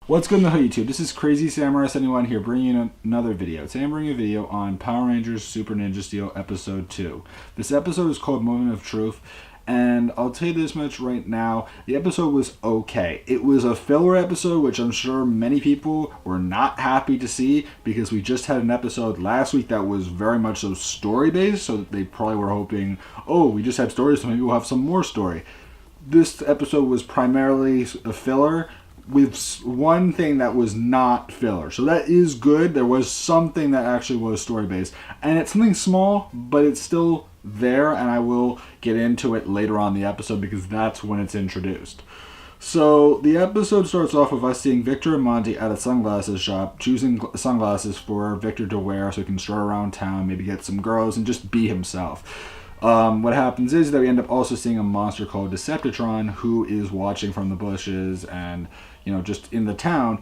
What's good in the hood, YouTube? This is Crazy Samurai 71 here, bringing you another video. Today I'm bringing a video on Power Rangers Super Ninja Steel Episode 2. This episode is called Moment of Truth, and I'll tell you this much right now, the episode was okay. It was a filler episode, which I'm sure many people were not happy to see, because we just had an episode last week that was very much so story-based, so they probably were hoping, oh, we just had stories, so maybe we'll have some more story. This episode was primarily a filler, with one thing that was not filler. So that is good. There was something that actually was story-based. And it's something small, but it's still there, and I will get into it later on in the episode because that's when it's introduced. So the episode starts off with us seeing Victor and Monty at a sunglasses shop, choosing sunglasses for Victor to wear so he can stroll around town, maybe get some girls, and just be himself. What happens is that we end up also seeing a monster called Decepticon who is watching from the bushes and, just in the town.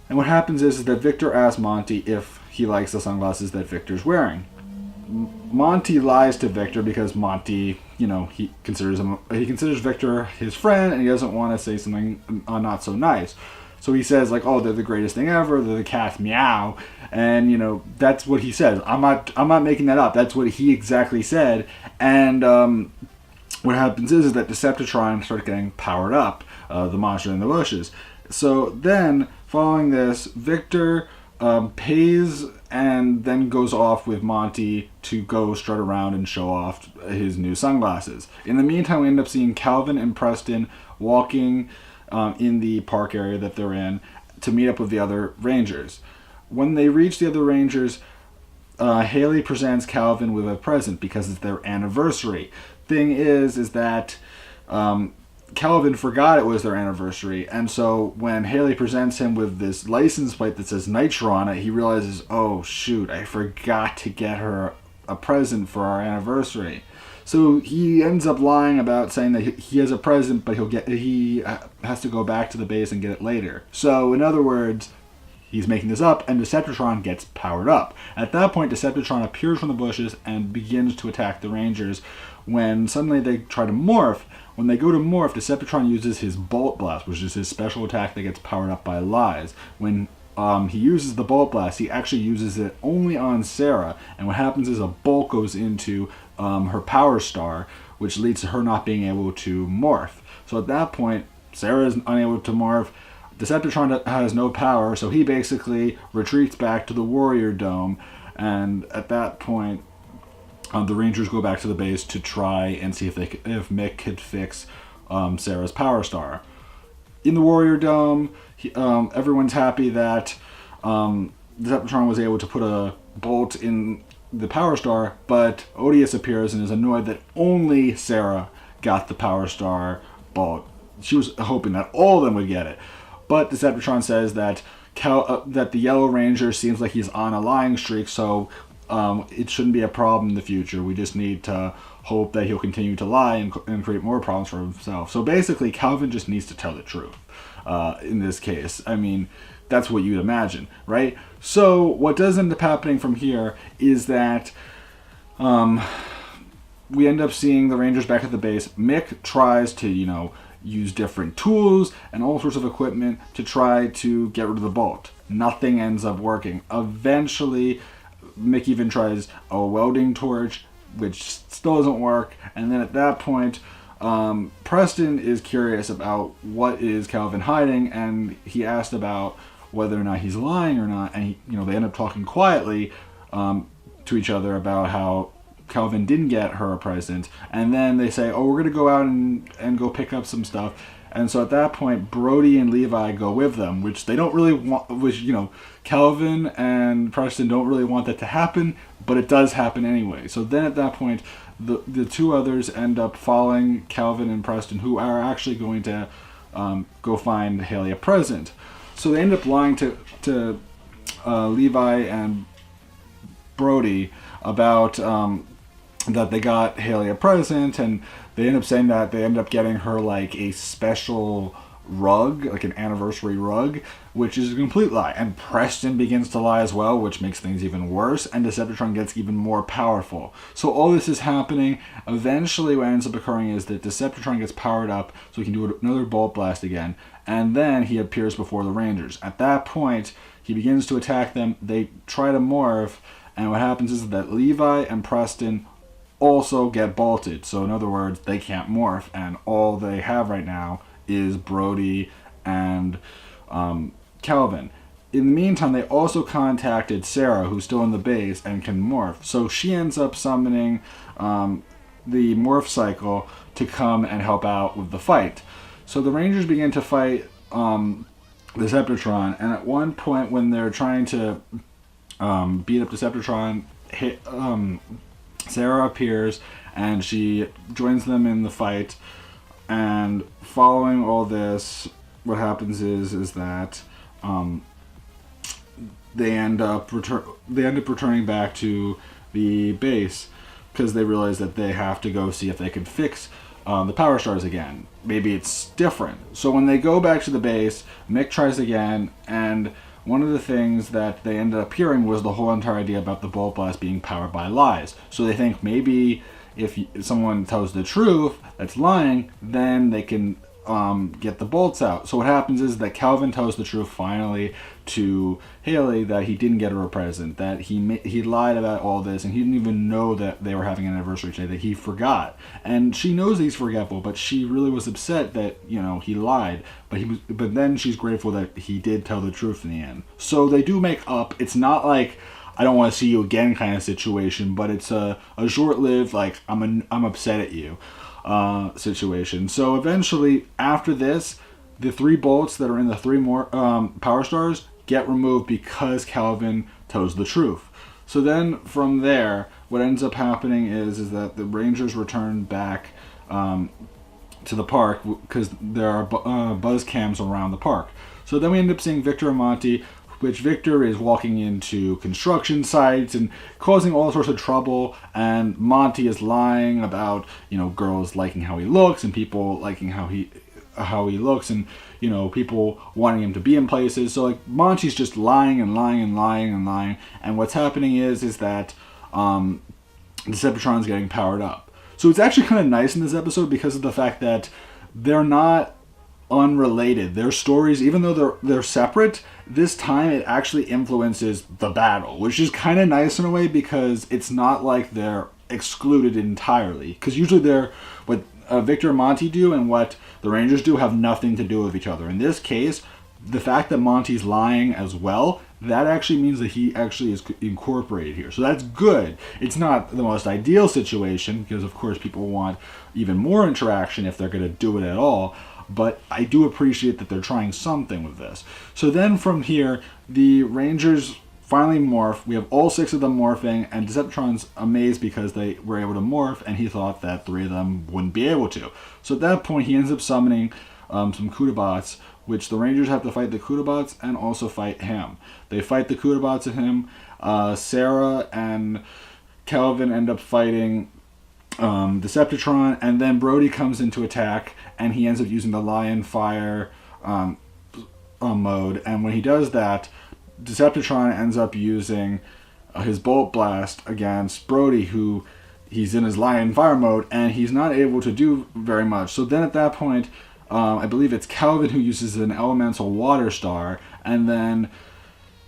And what happens is that Victor asks Monty if he likes the sunglasses that Victor's wearing. Monty lies to Victor because Monty, he considers Victor his friend, and he doesn't want to say something not so nice. So he says, oh, they're the greatest thing ever, they're the cat's meow. And, that's what he says. I'm not making that up. That's what he exactly said. And what happens is that Decepticon starts getting powered up, the monster in the bushes. So then, following this, Victor pays and then goes off with Monty to go strut around and show off his new sunglasses. In the meantime, we end up seeing Calvin and Preston walking in the park area that they're in to meet up with the other Rangers. When they reach the other Rangers, Haley presents Calvin with a present because it's their anniversary. Thing is that Calvin forgot it was their anniversary, and so when Haley presents him with this license plate that says Nitro on it, he realizes, oh shoot, I forgot to get her a present for our anniversary. So he ends up lying about saying that he has a present, but he has to go back to the base and get it later. So in other words, he's making this up, and Decepticon gets powered up. At that point, Decepticon appears from the bushes and begins to attack the Rangers when suddenly they try to morph. When they go to morph, Decepticon uses his Bolt Blast, which is his special attack that gets powered up by lies. When he uses the Bolt Blast, he actually uses it only on Sarah, and what happens is a bolt goes into her Power Star, which leads to her not being able to morph. So at that point, Sarah is unable to morph. Decepticon has no power, so he basically retreats back to the Warrior Dome, and at that point, the Rangers go back to the base to try and see if Mick could fix Sarah's Power Star. In the Warrior Dome, everyone's happy that Decepticon was able to put a bolt in the Power Star, but Odious appears and is annoyed that only Sarah got the Power Star bolt. She was hoping that all of them would get it. But Decepticon says that that the Yellow Ranger seems like he's on a lying streak, so it shouldn't be a problem in the future. We just need to hope that he'll continue to lie and create more problems for himself. So basically, Calvin just needs to tell the truth in this case. I mean, that's what you'd imagine, right? So what does end up happening from here is that we end up seeing the Rangers back at the base. Mick tries to, use different tools and all sorts of equipment to try to get rid of the bolt. Nothing ends up working. Eventually, Mick even tries a welding torch, which still doesn't work. And then at that point, Preston is curious about what is Calvin hiding, and he asked about whether or not he's lying or not. And they end up talking quietly to each other about how Calvin didn't get her a present, and then they say, oh, we're going to go out and go pick up some stuff. And so at that point, Brody and Levi go with them, which they don't really want, Calvin and Preston don't really want that to happen, but it does happen anyway. So then at that point, the two others end up following Calvin and Preston, who are actually going to go find Haley a present. So they end up lying to Levi and Brody about that they got Haley a present, and they end up saying that they end up getting her a special rug, an anniversary rug, which is a complete lie. And Preston begins to lie as well, which makes things even worse, and Decepticon gets even more powerful. So all this is happening. Eventually what ends up occurring is that Decepticon gets powered up so he can do another Bolt Blast again, and then he appears before the Rangers. At that point, he begins to attack them. They try to morph, and what happens is that Levi and Preston also get bolted. So in other words, they can't morph, and all they have right now is Brody and Calvin. In the meantime, they also contacted Sarah, who's still in the base and can morph. So she ends up summoning the morph cycle to come and help out with the fight. So the Rangers begin to fight Decepticon, and at one point when they're trying to beat up Decepticon, Sarah appears and she joins them in the fight. And following all this, what happens is that they end up returning back to the base because they realize that they have to go see if they can fix the Power Stars again. Maybe it's different. So when they go back to the base, Mick tries again, and one of the things that they ended up hearing was the whole entire idea about the Bolt Blast being powered by lies. So they think maybe if someone tells the truth that's lying, then they can get the bolts out. So what happens is that Calvin tells the truth finally to Haley, that he didn't get her a present, that he lied about all this, and he didn't even know that they were having an anniversary today, that he forgot. And she knows he's forgetful, but she really was upset that, he lied. But then she's grateful that he did tell the truth in the end. So they do make up. It's not like I don't want to see you again kind of situation, but it's a short-lived, like, I'm upset at you situation. So eventually, after this, the 3 bolts that are in the 3 more Power Stars get removed because Calvin tells the truth. So then from there, what ends up happening is that the Rangers return back to the park because there are buzz cams around the park. So then we end up seeing Victor and Monty, which Victor is walking into construction sites and causing all sorts of trouble, and Monty is lying about, girls liking how he looks and people liking how he looks, and, people wanting him to be in places. So, like, Monty's just lying and lying and lying and lying, and what's happening is that Decepticron's getting powered up. So it's actually kind of nice in this episode because of the fact that they're not unrelated. Their stories, even though they're separate, this time it actually influences the battle, which is kind of nice in a way because it's not like they're excluded entirely. Because usually what Victor and Monty do and what the Rangers do have nothing to do with each other. In this case, the fact that Monty's lying as well, that actually means that he actually is incorporated here. So that's good. It's not the most ideal situation because, of course, people want even more interaction if they're going to do it at all. But I do appreciate that they're trying something with this. So then from here, the Rangers finally morph. We have all 6 of them morphing, and Decepticron's amazed because they were able to morph, and he thought that 3 of them wouldn't be able to. So at that point, he ends up summoning some Kudabots, which the Rangers have to fight the Kudabots and also fight him. They fight the Kudabots and him. Sarah and Calvin end up fighting Decepticon, and then Brody comes into attack, and he ends up using the Lion Fire mode, and when he does that, Decepticon ends up using his Bolt Blast against Brody, who he's in his Lion Fire mode, and he's not able to do very much. So then at that point, I believe it's Calvin who uses an Elemental Water Star, and then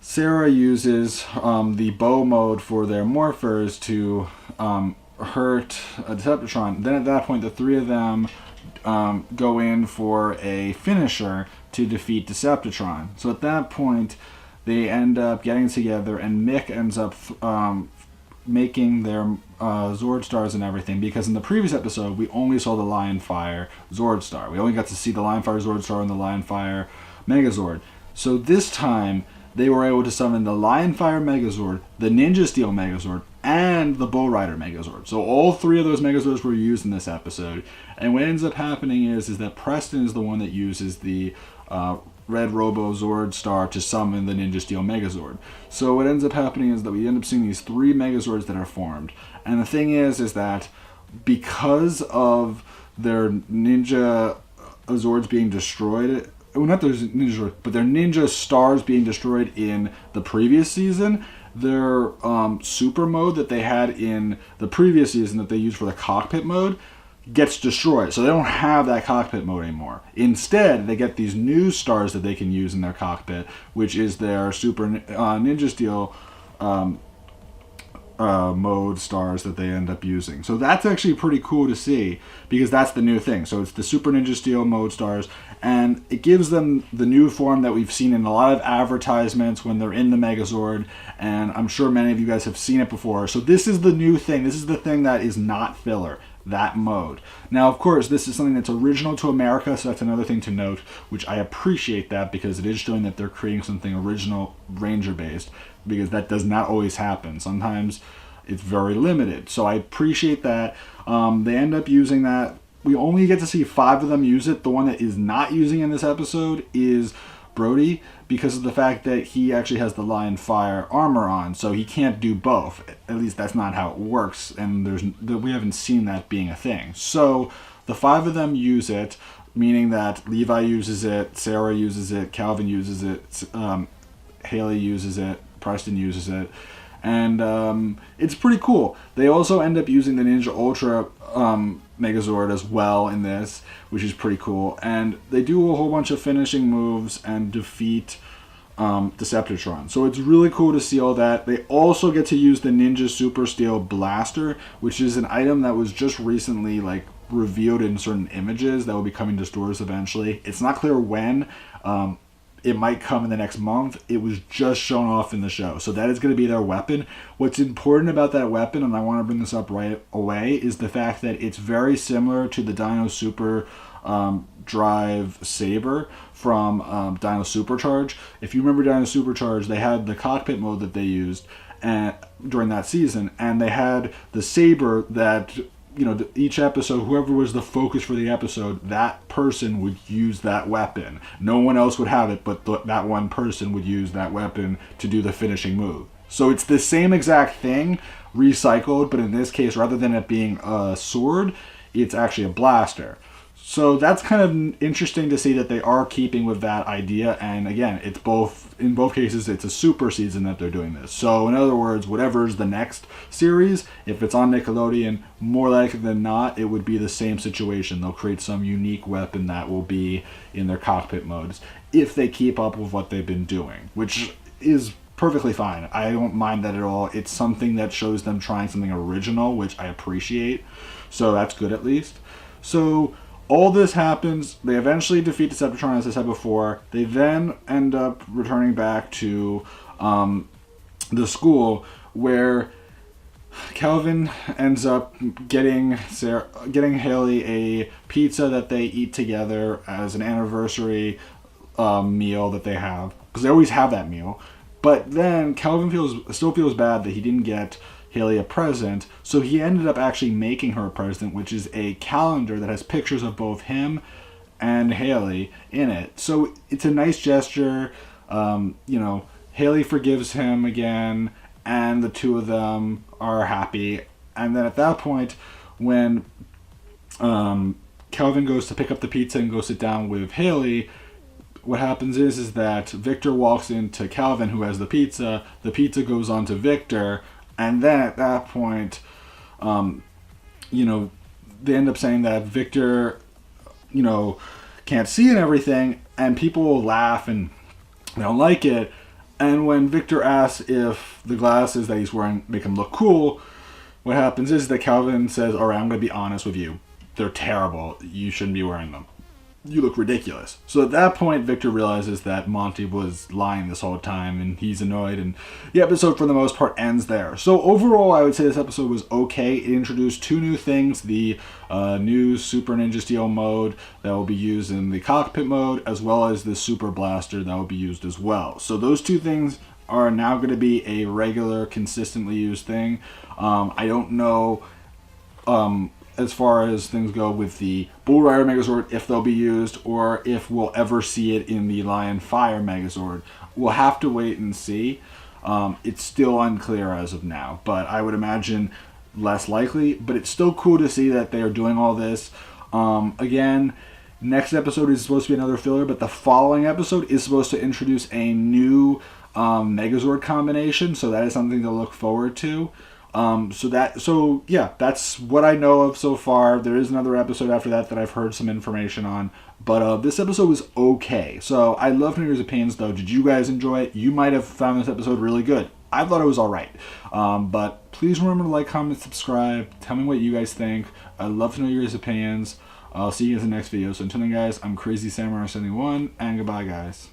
Sarah uses the Bow mode for their morphers to hurt Decepticon. Then at that point, the 3 of them go in for a finisher to defeat Decepticon. So at that point, they end up getting together, and Mick ends up making their Zord Stars and everything, because in the previous episode, we only saw the Lion Fire Zord Star. We only got to see the Lion Fire Zord Star and the Lion Fire Megazord. So this time, they were able to summon the Lion Fire Megazord, the Ninja Steel Megazord, and the Bull Rider Megazord. So all 3 of those Megazords were used in this episode. And what ends up happening is that Preston is the one that uses the Red Robo Zord Star to summon the Ninja Steel Megazord. So what ends up happening is that we end up seeing these 3 Megazords that are formed. And the thing is that because of their Ninja Zords being destroyed, well, not their Ninja Zords, but their Ninja Stars being destroyed in the previous season, their super mode that they had in the previous season that they used for the cockpit mode, gets destroyed. So they don't have that cockpit mode anymore. Instead, they get these new stars that they can use in their cockpit, which is their Super Ninja Steel mode stars that they end up using. So that's actually pretty cool to see, because that's the new thing. So it's the Super Ninja Steel mode stars, and it gives them the new form that we've seen in a lot of advertisements when they're in the Megazord, and I'm sure many of you guys have seen it before. So this is the new thing. This is the thing that is not filler, that mode. Now, of course, this is something that's original to America, so that's another thing to note, which I appreciate that, because it is showing that they're creating something original Ranger-based, because that does not always happen. Sometimes it's very limited. So I appreciate that. They end up using that. We only get to see 5 of them use it. The one that is not using in this episode is Brody, because of the fact that he actually has the Lion Fire armor on, so he can't do both. At least that's not how it works, and we haven't seen that being a thing. So the 5 of them use it, meaning that Levi uses it, Sarah uses it, Calvin uses it, Haley uses it, Preston uses it, and it's pretty cool. They also end up using the Ninja Ultra Megazord as well in this, which is pretty cool. And they do a whole bunch of finishing moves and defeat Decepticon. So it's really cool to see all that. They also get to use the Ninja Super Steel Blaster, which is an item that was just recently revealed in certain images that will be coming to stores eventually. It's not clear when. It might come in the next month. It was just shown off in the show. So that is going to be their weapon. What's important about that weapon, and I want to bring this up right away, is the fact that it's very similar to the Dino Super Drive Saber from Dino Supercharge. If you remember Dino Supercharge, they had the cockpit mode that they used during that season, and they had the Saber that, each episode, whoever was the focus for the episode, that person would use that weapon. No one else would have it, but that one person would use that weapon to do the finishing move. So it's the same exact thing, recycled, but in this case, rather than it being a sword, it's actually a blaster. So that's kind of interesting to see that they are keeping with that idea. And again, in both cases, it's a super season that they're doing this. So in other words, whatever's the next series, if it's on Nickelodeon, more likely than not, it would be the same situation. They'll create some unique weapon that will be in their cockpit modes if they keep up with what they've been doing, which is perfectly fine. I don't mind that at all. It's something that shows them trying something original, which I appreciate. So that's good at least. So all this happens. They eventually defeat Decepticon, as I said before. They then end up returning back to the school, where Calvin ends up getting Haley a pizza that they eat together as an anniversary meal that they have, because they always have that meal. But then Calvin still feels bad that he didn't get Haley a present, so he ended up actually making her a present, which is a calendar that has pictures of both him and Haley in it. So it's a nice gesture. Haley forgives him again, and the two of them are happy. And then at that point, when Calvin goes to pick up the pizza and go sit down with Haley, what happens is that Victor walks into Calvin, who has the pizza goes on to Victor, and then at that point, they end up saying that Victor, can't see and everything, and people will laugh and they don't like it. And when Victor asks if the glasses that he's wearing make him look cool, what happens is that Calvin says, all right, I'm going to be honest with you. They're terrible. You shouldn't be wearing them. You look ridiculous. So at that point, Victor realizes that Monty was lying this whole time, and he's annoyed, and the episode, for the most part, ends there. So overall, I would say this episode was okay. It introduced 2 new things, the new Super Ninja Steel mode that will be used in the cockpit mode, as well as the Super Blaster that will be used as well. So those 2 things are now going to be a regular, consistently used thing. I don't know as far as things go with the Bull Rider Megazord, if they'll be used, or if we'll ever see it in the Lion Fire Megazord. We'll have to wait and see. It's still unclear as of now, but I would imagine less likely. But it's still cool to see that they are doing all this. Again, next episode is supposed to be another filler, but the following episode is supposed to introduce a new Megazord combination, so that is something to look forward to. So yeah, that's what I know of so far. There is another episode after that I've heard some information on, but this episode was okay. So I'd love to know your opinions, though. Did you guys enjoy it? You might have found this episode really good. I thought it was all right. But please remember to like, comment, subscribe. Tell me what you guys think. I'd love to know your guys' opinions. I'll see you guys in the next video. So until then, guys, I'm Crazy Samurai 71, and goodbye, guys.